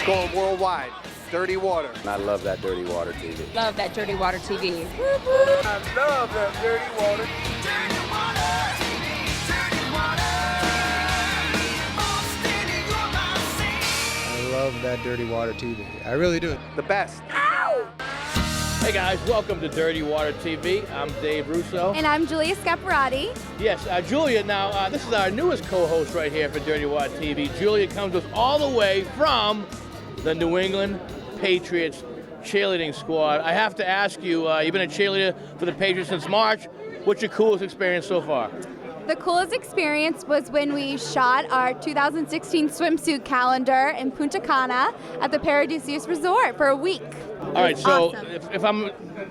Going worldwide. Dirty Water. I love that Dirty Water TV. Love that Dirty Water TV. I love that Dirty Water. Dirty Water TV, Dirty Water. Boston, you're my scene. I love that Dirty Water TV. I really do. The best. Hey guys, welcome to Dirty Water TV. I'm Dave Russo. And I'm Julia Scaparrotti. Yes, Julia, now this is our newest co-host right here for Dirty Water TV. Julia comes to us all the way from the New England Patriots cheerleading squad. I have to ask you, you've been a cheerleader for the Patriots since March. What's your coolest experience so far? The coolest experience was when we shot our 2016 swimsuit calendar in Punta Cana at the Paradisius Resort for a week. All right, so awesome. if I'm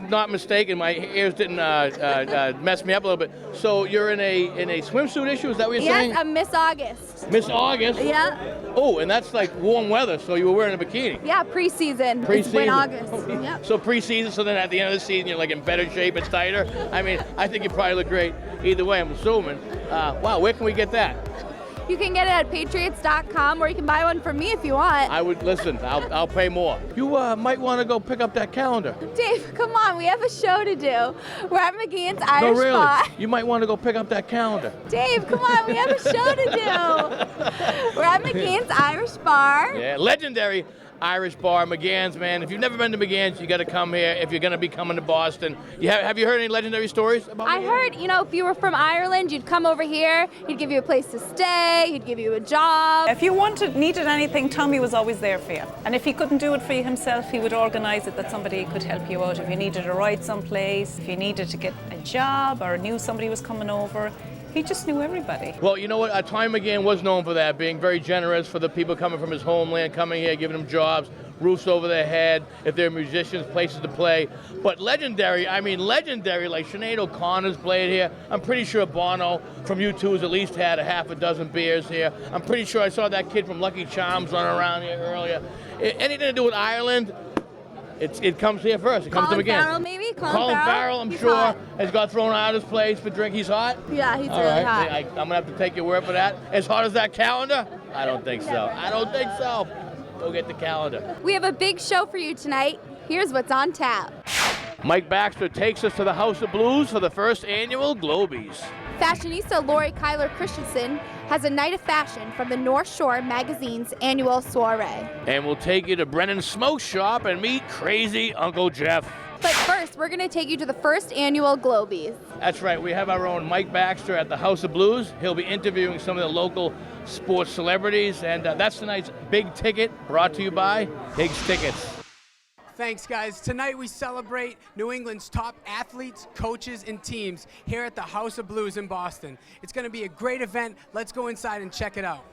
not mistaken, my ears didn't mess me up a little bit. So you're in a swimsuit issue? Is that what you're saying? Yes, I'm Miss August. Miss August? Yeah. Oh, and that's like warm weather, so you were wearing a bikini. Yeah, preseason. It's in August. Yep. So preseason, so then at the end of the season, you're like in better shape, it's tighter. I mean, I think you probably look great either way, I'm assuming. Wow, where can we get that? You can get it at patriots.com, or you can buy one from me if you want. I would listen. I'll pay more. You might want to go pick up that calendar. Dave, come on, we have a show to do. We're at McGann's Irish No, really. Bar. You might want to go pick up that calendar. Dave, come on, we have a show to do. We're at McGann's Irish Bar. Yeah, legendary Irish Bar, McGann's, man. If you've never been to McGann's, you got to come here if you're going to be coming to Boston. Have you heard any legendary stories about I McGann's? heard, if you were from Ireland, you'd come over here, he'd give you a place to stay, he'd give you a job. If you needed anything, Tommy was always there for you. And if he couldn't do it for you himself, he would organise it that somebody could help you out. If you needed a ride someplace, if you needed to get a job or knew somebody was coming over, he just knew everybody. Well, you know what? Tommy McGann was known for that, being very generous for the people coming from his homeland, coming here, giving them jobs, roofs over their head, if they're musicians, places to play. But legendary, like Sinead O'Connor's played here. I'm pretty sure Bono from U2 has at least had a half a dozen beers here. I'm pretty sure I saw that kid from Lucky Charms running around here earlier. Anything to do with Ireland, it comes here first. It comes to McGann. Colin Farrell, maybe? Colin Farrell, I'm He's sure, hot. has got thrown out of his place for drink. He's hot? Yeah, he's All really right. hot. I'm going to have to take your word for that. As hot as that calendar? I don't think so. I don't think so. Go get the calendar. We have a big show for you tonight. Here's what's on tap. Mike Baxter takes us to the House of Blues for the first annual Globies. Fashionista Lori Kyler Christensen has a night of fashion from the North Shore Magazine's annual soiree. And we'll take you to Brennan's Smoke Shop and meet crazy Uncle Jeff. But first, we're going to take you to the first annual Globies. That's right. We have our own Mike Baxter at the House of Blues. He'll be interviewing some of the local sports celebrities, and that's tonight's Big Ticket, brought to you by Higgs Tickets. Thanks, guys. Tonight we celebrate New England's top athletes, coaches, and teams here at the House of Blues in Boston. It's going to be a great event. Let's go inside and check it out.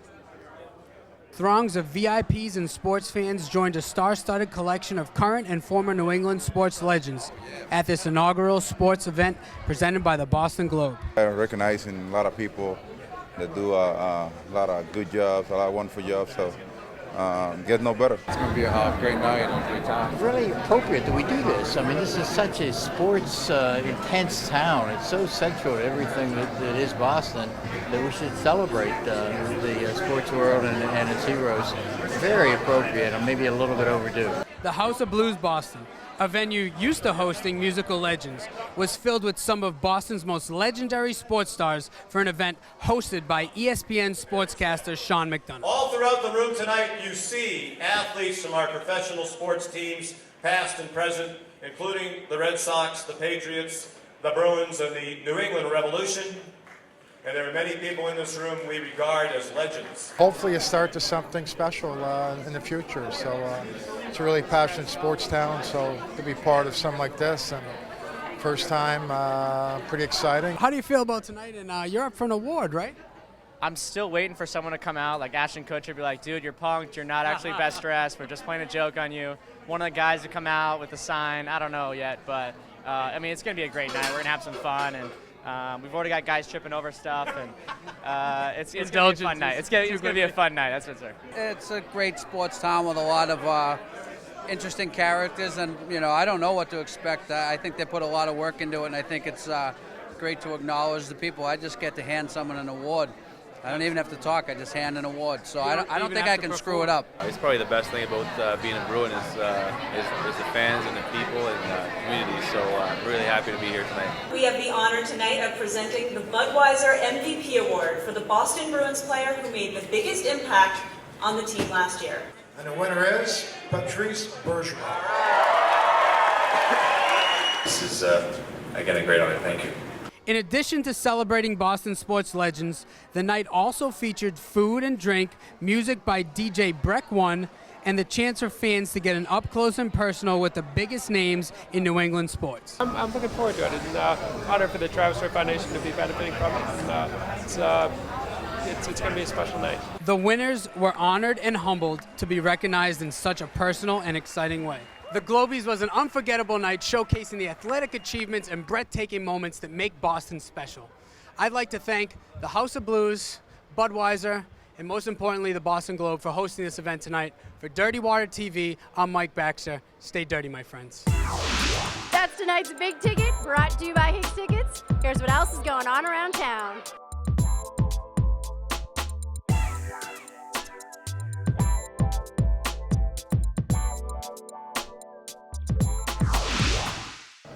Throngs of VIPs and sports fans joined a star-studded collection of current and former New England sports legends at this inaugural sports event presented by the Boston Globe. I'm recognizing a lot of people that do a lot of good jobs, a lot of wonderful jobs, so get no better. It's going to be a great night and a great time. Really appropriate that we do this. I mean, this is such a sports intense town. It's so central to everything that is Boston that we should celebrate the sports world and its heroes. Very appropriate, and maybe a little bit overdue. The House of Blues Boston, a venue used to hosting musical legends, was filled with some of Boston's most legendary sports stars for an event hosted by ESPN sportscaster Sean McDonough. All throughout the room tonight, you see athletes from our professional sports teams, past and present, including the Red Sox, the Patriots, the Bruins, and the New England Revolution. And there are many people in this room we regard as legends. Hopefully a start to something special in the future. So it's a really passionate sports town, so to be part of something like this, and first time, pretty exciting. How do you feel about tonight? And you're up for an award, right? I'm still waiting for someone to come out, like Ashton Kutcher, be like, dude, you're punked, you're not actually best dressed, we're just playing a joke on you. One of the guys to come out with a sign, I don't know yet, but I mean, it's going to be a great night. We're going to have some fun, and we've already got guys tripping over stuff, and it's going to be a fun night. It's going to be a fun night, that's for sure. It's a great sports town with a lot of interesting characters, and I don't know what to expect. I think they put a lot of work into it, and I think it's great to acknowledge the people. I just get to hand someone an award. I don't even have to talk. I just hand an award. So I don't think I can screw it up. It's probably the best thing about being a Bruin is the fans and the people and the community. So I'm really happy to be here tonight. We have the honor tonight of presenting the Budweiser MVP Award for the Boston Bruins player who made the biggest impact on the team last year. And the winner is Patrice Bergeron. This is, again, a great honor. Thank you. In addition to celebrating Boston sports legends, the night also featured food and drink, music by DJ Breck One, and the chance for fans to get an up-close and personal with the biggest names in New England sports. I'm looking forward to it. It's an honor for the Travis Roy Foundation to be benefiting from it. It's going to be a special night. The winners were honored and humbled to be recognized in such a personal and exciting way. The Globies was an unforgettable night showcasing the athletic achievements and breathtaking moments that make Boston special. I'd like to thank the House of Blues, Budweiser, and most importantly, the Boston Globe for hosting this event tonight. For Dirty Water TV, I'm Mike Baxter. Stay dirty, my friends. That's tonight's Big Ticket, brought to you by Hicks Tickets. Here's what else is going on around town.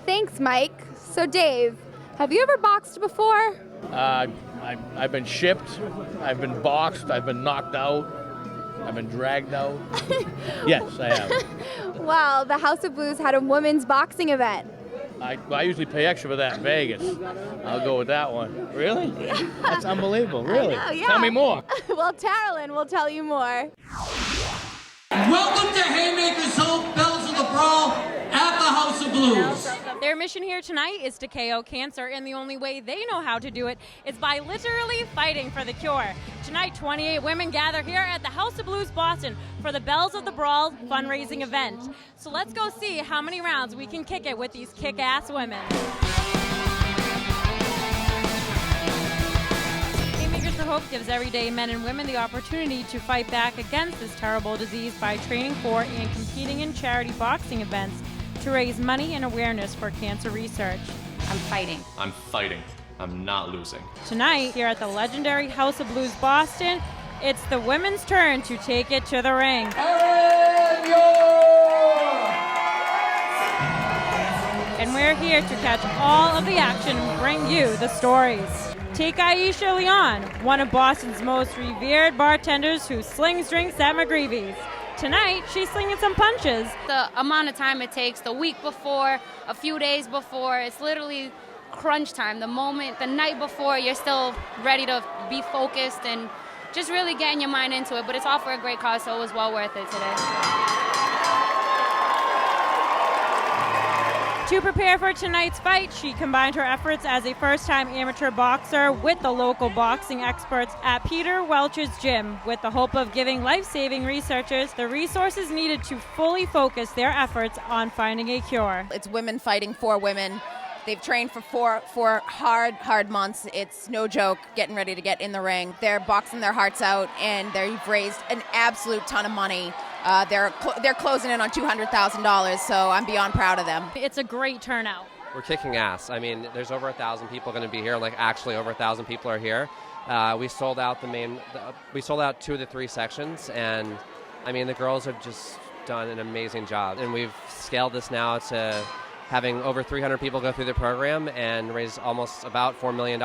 Thanks, Mike. So, Dave, have you ever boxed before? I've been shipped, I've been boxed, I've been knocked out, I've been dragged out. Yes, I have. Well, the House of Blues had a women's boxing event. I usually pay extra for that in Vegas. I'll go with that one. Really? Yeah. That's unbelievable, really. I know, yeah. Tell me more. Well, Taryn will tell you more. Welcome to Haymakers Hope, Bells of the Brawl at the House of Blues. Their mission here tonight is to KO cancer, and the only way they know how to do it is by literally fighting for the cure. Tonight, 28 women gather here at the House of Blues Boston for the Bells of the Brawl fundraising event. So let's go see how many rounds we can kick it with these kick-ass women. Haymakers for Hope gives everyday men and women the opportunity to fight back against this terrible disease by training for and competing in charity boxing events to raise money and awareness for cancer research. I'm fighting. I'm fighting. I'm not losing. Tonight, here at the legendary House of Blues Boston, it's the women's turn to take it to the ring. And we're here to catch all of the action and bring you the stories. Take Aisha Leon, one of Boston's most revered bartenders who slings drinks at McGreevy's. Tonight, she's slinging some punches. The amount of time it takes, the week before, a few days before, it's literally crunch time. The night before, you're still ready to be focused and just really getting your mind into it. But it's all for a great cause, so it was well worth it today. To prepare for tonight's fight, she combined her efforts as a first-time amateur boxer with the local boxing experts at Peter Welch's gym, with the hope of giving life-saving researchers the resources needed to fully focus their efforts on finding a cure. It's women fighting for women. They've trained for four hard months. It's no joke getting ready to get in the ring. They're boxing their hearts out, and they've raised an absolute ton of money. They're closing in on $200,000, so I'm beyond proud of them. It's a great turnout. We're kicking ass. I mean, there's over 1,000 people going to be here. Like, actually, over 1,000 people are here. We sold out we sold out 2 of the 3 sections, and I mean, the girls have just done an amazing job. And we've scaled this now to having over 300 people go through the program and raise almost about $4 million.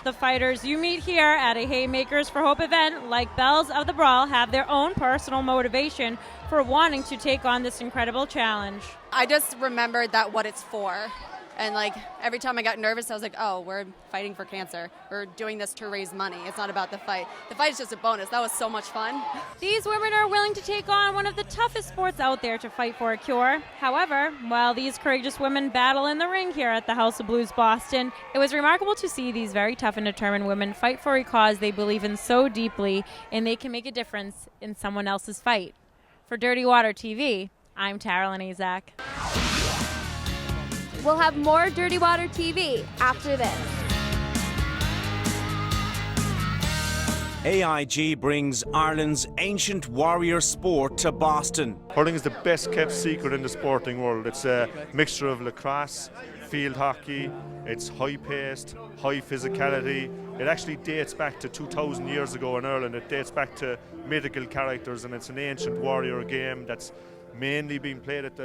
The fighters you meet here at a Haymakers for Hope event, like Bells of the Brawl, have their own personal motivation for wanting to take on this incredible challenge. I just remembered what it's for. And every time I got nervous, I was like, oh, we're fighting for cancer. We're doing this to raise money. It's not about the fight. The fight is just a bonus. That was so much fun. These women are willing to take on one of the toughest sports out there to fight for a cure. However, while these courageous women battle in the ring here at the House of Blues Boston, it was remarkable to see these very tough and determined women fight for a cause they believe in so deeply, and they can make a difference in someone else's fight. For Dirty Water TV, I'm Taryn Azak. We'll have more Dirty Water TV after this. AIG brings Ireland's ancient warrior sport to Boston. Hurling is the best kept secret in the sporting world. It's a mixture of lacrosse, field hockey, it's high paced, high physicality. It actually dates back to 2,000 years ago in Ireland. It dates back to mythical characters, and it's an ancient warrior game that's mainly being played at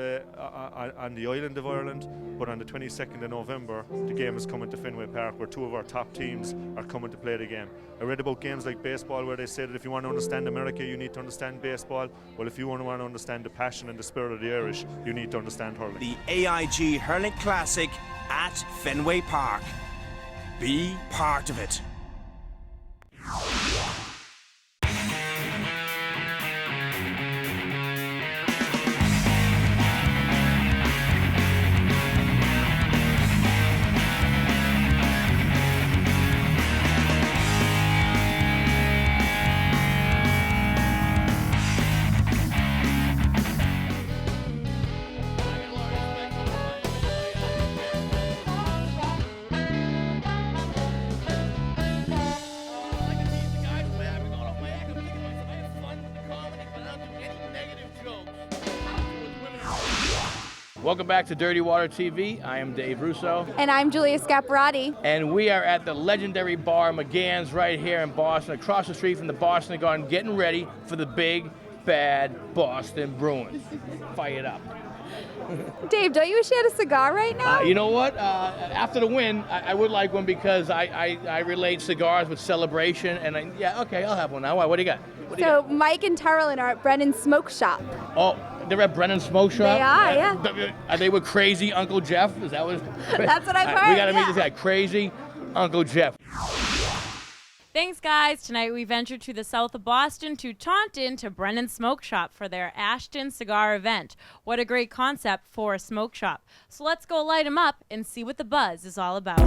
on the island of Ireland, but on the 22nd of November the game is coming to Fenway Park, where two of our top teams are coming to play the game. I read about games like baseball where they say that if you want to understand America you need to understand baseball. Well, if you want to understand the passion and the spirit of the Irish, you need to understand hurling. The AIG Hurling Classic at Fenway Park. Be part of it. Welcome back to Dirty Water TV. I am Dave Russo. And I'm Julia Scaparrotti. And we are at the legendary bar McGann's right here in Boston, across the street from the Boston Garden, getting ready for the big, bad Boston Bruins. Fire it up. Dave, don't you wish you had a cigar right now? You know what? After the win, I would like one because I relate cigars with celebration. And yeah, okay, I'll have one now. What do you got? Mike and Tarlin are at Brennan's Smoke Shop. Oh, they're at Brennan's Smoke Shop? They are, yeah. Are they with Crazy Uncle Jeff? Is that what? That's what I've heard. We got to meet this guy, Crazy Uncle Jeff. Thanks, guys. Tonight we ventured to the south of Boston to Taunton to Brennan's Smoke Shop for their Ashton Cigar event. What a great concept for a smoke shop. So let's go light them up and see what the buzz is all about.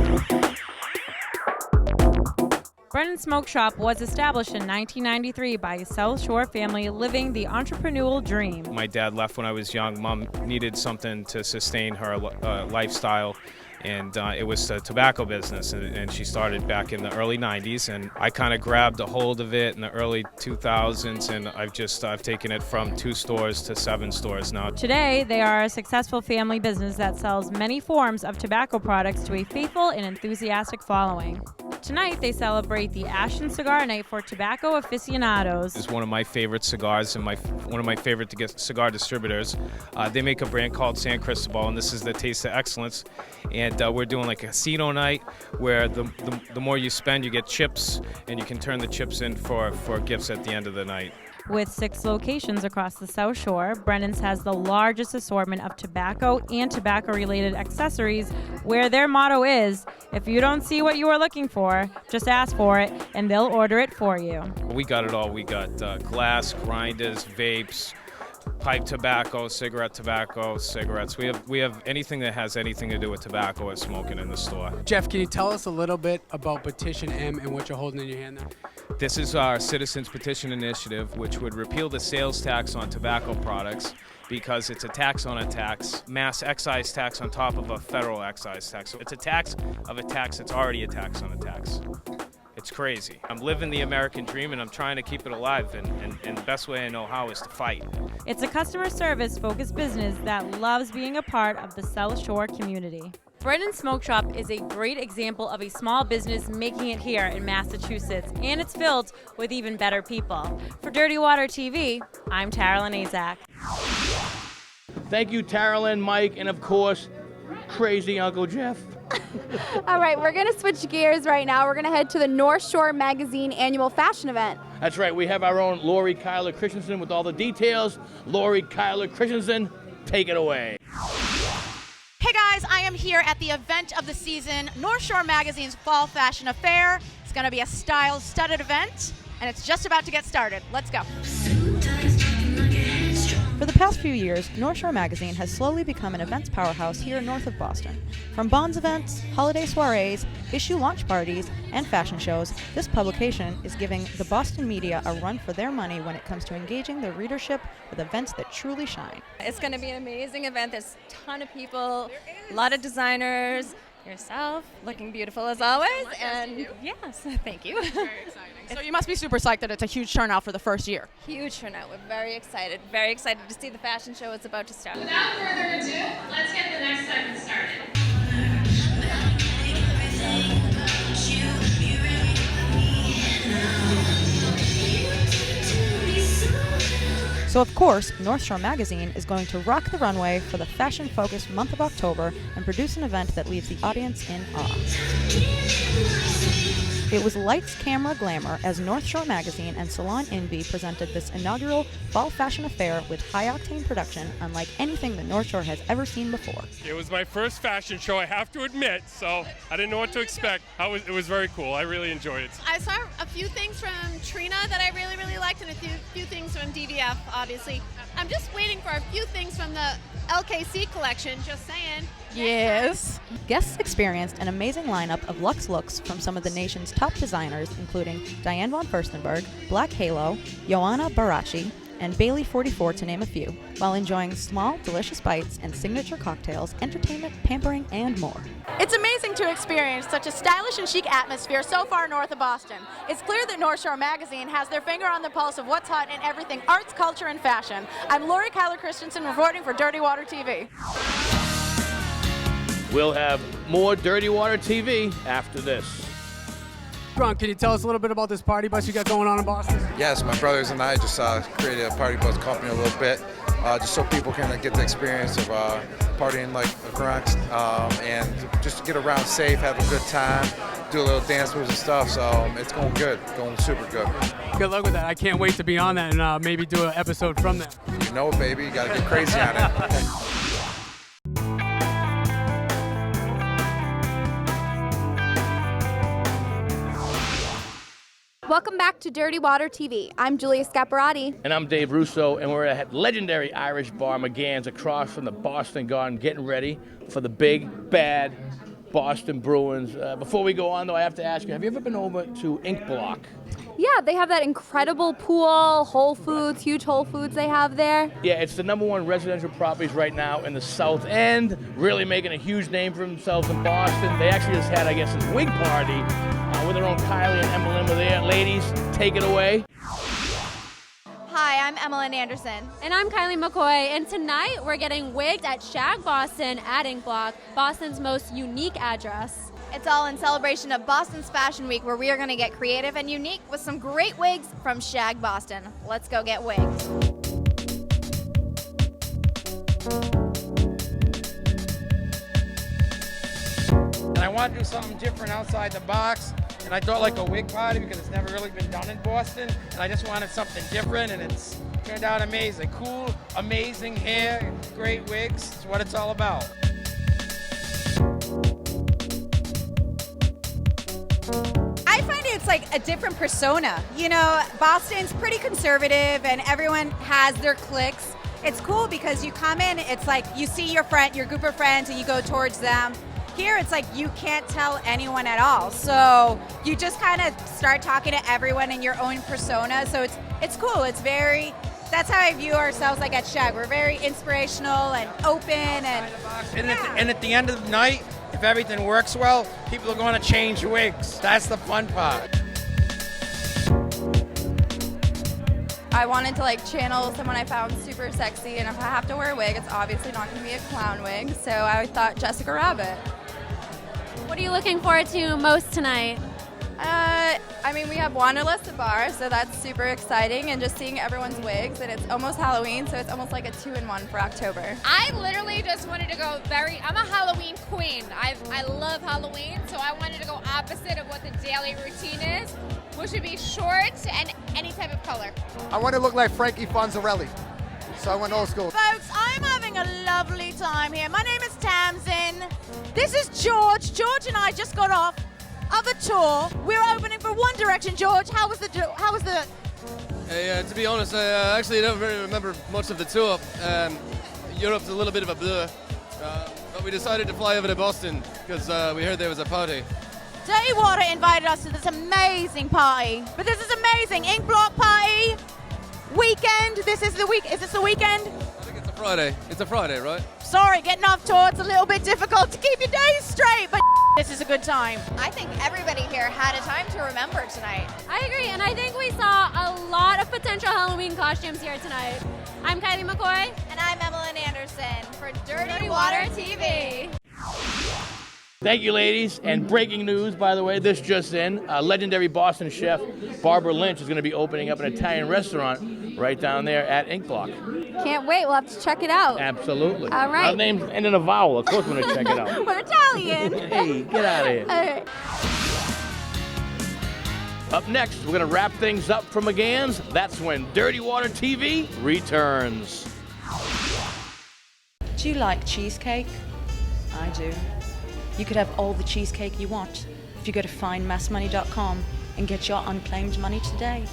Brennan's Smoke Shop was established in 1993 by a South Shore family living the entrepreneurial dream. My dad left when I was young. Mom needed something to sustain her lifestyle, and it was the tobacco business, and she started back in the early 90s, and I kind of grabbed a hold of it in the early 2000s, and I've taken it from 2 stores to 7 stores now. Today, they are a successful family business that sells many forms of tobacco products to a faithful and enthusiastic following. Tonight, they celebrate the Ashton Cigar Night for tobacco aficionados. It's one of my favorite cigars and one of my favorite cigar distributors. They make a brand called San Cristobal, and this is the Taste of Excellence. And we're doing like a casino night where the more you spend, you get chips, and you can turn the chips in for gifts at the end of the night. With 6 locations across the South Shore, Brennan's has the largest assortment of tobacco and tobacco-related accessories, where their motto is, if you don't see what you are looking for, just ask for it, and they'll order it for you. We got it all. We got glass, grinders, vapes, pipe tobacco, cigarettes. We have anything that has anything to do with tobacco or smoking in the store. Jeff, can you tell us a little bit about Petition M and what you're holding in your hand there? This is our Citizens Petition Initiative, which would repeal the sales tax on tobacco products because it's a tax on a tax, mass excise tax on top of a federal excise tax. So it's a tax of a tax that's already a tax on a tax. It's crazy. I'm living the American dream, and I'm trying to keep it alive, and the best way I know how is to fight. It's a customer service-focused business that loves being a part of the South Shore community. Brennan's Smoke Shop is a great example of a small business making it here in Massachusetts, and it's filled with even better people. For Dirty Water TV, I'm Taralyn Azak. Thank you, Taralyn, Mike, and of course, Crazy Uncle Jeff. All right, we're going to switch gears right now. We're going to head to the North Shore Magazine annual fashion event. That's right. We have our own Lori Kyler Christensen with all the details. Lori Kyler Christensen, take it away. Hey guys, I am here at the event of the season, North Shore Magazine's Fall Fashion Affair. It's going to be a style-studded event, and it's just about to get started. Let's go. For the past few years, North Shore Magazine has slowly become an events powerhouse here north of Boston. From Bonds events, holiday soirees, issue launch parties, and fashion shows, this publication is giving the Boston media a run for their money when it comes to engaging their readership with events that truly shine. It's going to be an amazing event. There's a ton of people, a lot of designers, yourself, looking beautiful as always. And yes, thank you. Very exciting. So you must be super psyched that it's a huge turnout for the first year. Huge turnout. We're very excited to see the fashion show. It's about to start. Without further ado, let's get the next segment started. So of course, North Shore Magazine is going to rock the runway for the fashion-focused month of October and produce an event that leaves the audience in awe. It was lights, camera, glamour as North Shore Magazine and Salon Envy presented this inaugural fall fashion affair with high-octane production unlike anything the North Shore has ever seen before. It was my first fashion show, I have to admit, so I didn't know what to expect. It was very cool. I really enjoyed it. I saw a few things from Trina that I really, really liked and a few things from DVF, obviously. I'm just waiting for a few things from the LKC collection, just saying. Yes. Guests experienced an amazing lineup of luxe looks from some of the nation's top designers, including Diane von Furstenberg, Black Halo, Joanna Barachi, and Bailey 44, to name a few, while enjoying small, delicious bites and signature cocktails, entertainment, pampering, and more. It's amazing to experience such a stylish and chic atmosphere so far north of Boston. It's clear that North Shore Magazine has their finger on the pulse of what's hot in everything arts, culture, and fashion. I'm Lori Kyler Christensen reporting for Dirty Water TV. We'll have more Dirty Water TV after this. Ron, can you tell us a little bit about this party bus you got going on in Boston? Yes, my brothers and I just created a party bus company a little bit, just so people can get the experience of partying like a grunt, and just get around safe, have a good time, do a little dance moves and stuff. So it's going good, going super good. Good luck with that. I can't wait to be on that and maybe do an episode from that. You know it, baby. You got to get crazy on it. Welcome back to Dirty Water TV. I'm Julia Scaparrotti. And I'm Dave Russo, and we're at legendary Irish bar McGann's across from the Boston Garden, getting ready for the big, bad Boston Bruins. Before we go on, though, I have to ask you, have you ever been over to Ink Block? Yeah, they have that incredible pool, Whole Foods, huge Whole Foods they have there. Yeah, it's the #1 residential properties right now in the South End, really making a huge name for themselves in Boston. They actually just had, I guess, a wig party with their own Kylie and Emmeline were there. Ladies, take it away. Hi, I'm Emmeline Anderson. And I'm Kylie McCoy. And tonight we're getting wigged at Shag Boston at Ink Block, Boston's most unique address. It's all in celebration of Boston's Fashion Week, where we are going to get creative and unique with some great wigs from Shag Boston. Let's go get wigged. And I want to do something different outside the box. And I thought like a wig party because it's never really been done in Boston. And I just wanted something different, and it's turned out amazing. Cool, amazing hair, great wigs. It's what it's all about. I find it's like a different persona. You know, Boston's pretty conservative and everyone has their cliques. It's cool because you come in, it's like you see your group of friends and you go towards them. Here it's like you can't tell anyone at all. So you just kind of start talking to everyone in your own persona. So it's cool. That's how I view ourselves like at Shag. We're very inspirational and open And at the end of the night, if everything works well, people are going to change wigs. That's the fun part. I wanted to channel someone I found super sexy, and if I have to wear a wig, it's obviously not going to be a clown wig, so I thought Jessica Rabbit. What are you looking forward to most tonight? We have Wanderlust the bar, so that's super exciting, and just seeing everyone's wigs, and it's almost Halloween, so it's almost like a 2-in-1 for October. I literally just wanted to go I'm a Halloween queen. I love Halloween, so I wanted to go opposite of what the daily routine is, which would be short and any type of color. I want to look like Frankie Fonzarelli, so I went old school. Folks, I'm having a lovely time here. My name is Tamsin. This is George. George and I just got off of a tour. We're opening for One Direction. George, how was the Hey, to be honest, I actually don't really remember much of the tour. Europe's a little bit of a blur, but we decided to fly over to Boston because we heard there was a party. Dirty Water invited us to this amazing party. But this is amazing. Ink Block party weekend. Is this the weekend? I think it's a Friday. It's a Friday, right? Sorry, getting off tour, it's a little bit difficult to keep your days straight, but this is a good time. I think everybody here had a time to remember tonight. I agree, and I think we saw a lot of potential Halloween costumes here tonight. I'm Kylie McCoy. And I'm Evelyn Anderson for Dirty Water TV. Thank you, ladies. And breaking news, by the way, this just in. Legendary Boston chef Barbara Lynch is going to be opening up an Italian restaurant right down there at Ink Block. Can't wait. We'll have to check it out. Absolutely. All right. Our name's ending in a vowel. Of course we're going to check it out. We're Italian. Hey, get out of here. All right. Up next, we're going to wrap things up from McGann's. That's when Dirty Water TV returns. Do you like cheesecake? I do. You could have all the cheesecake you want if you go to findmassmoney.com and get your unclaimed money today.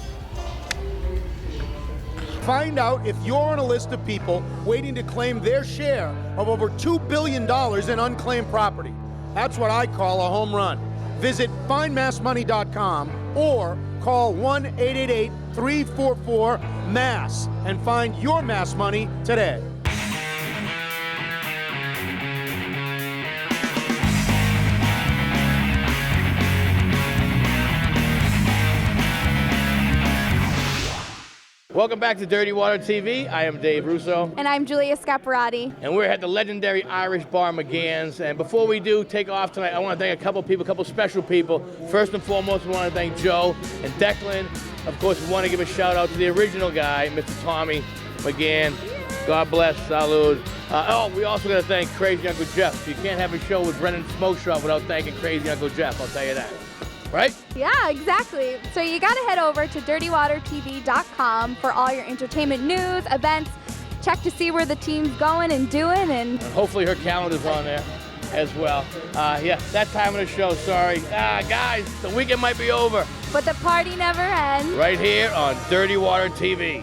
Find out if you're on a list of people waiting to claim their share of over $2 billion in unclaimed property. That's what I call a home run. Visit findmassmoney.com or call 1-888-344-MASS and find your mass money today. Welcome back to Dirty Water TV. I am Dave Russo. And I'm Julia Scaparrotti. And we're at the legendary Irish bar McGann's. And before we do take off tonight, I want to thank a couple people, a couple special people. First and foremost, we want to thank Joe and Declan. Of course, we want to give a shout out to the original guy, Mr. Tommy McGann. God bless, salud. We also got to thank Crazy Uncle Jeff. You can't have a show with Brennan Smoke Shop without thanking Crazy Uncle Jeff, I'll tell you that. Right? Yeah, exactly. So you got to head over to dirtywatertv.com for all your entertainment news, events. Check to see where the team's going and doing. And hopefully her calendar's on there as well. Yeah, that time of the show, sorry. Guys, the weekend might be over. But the party never ends. Right here on Dirty Water TV.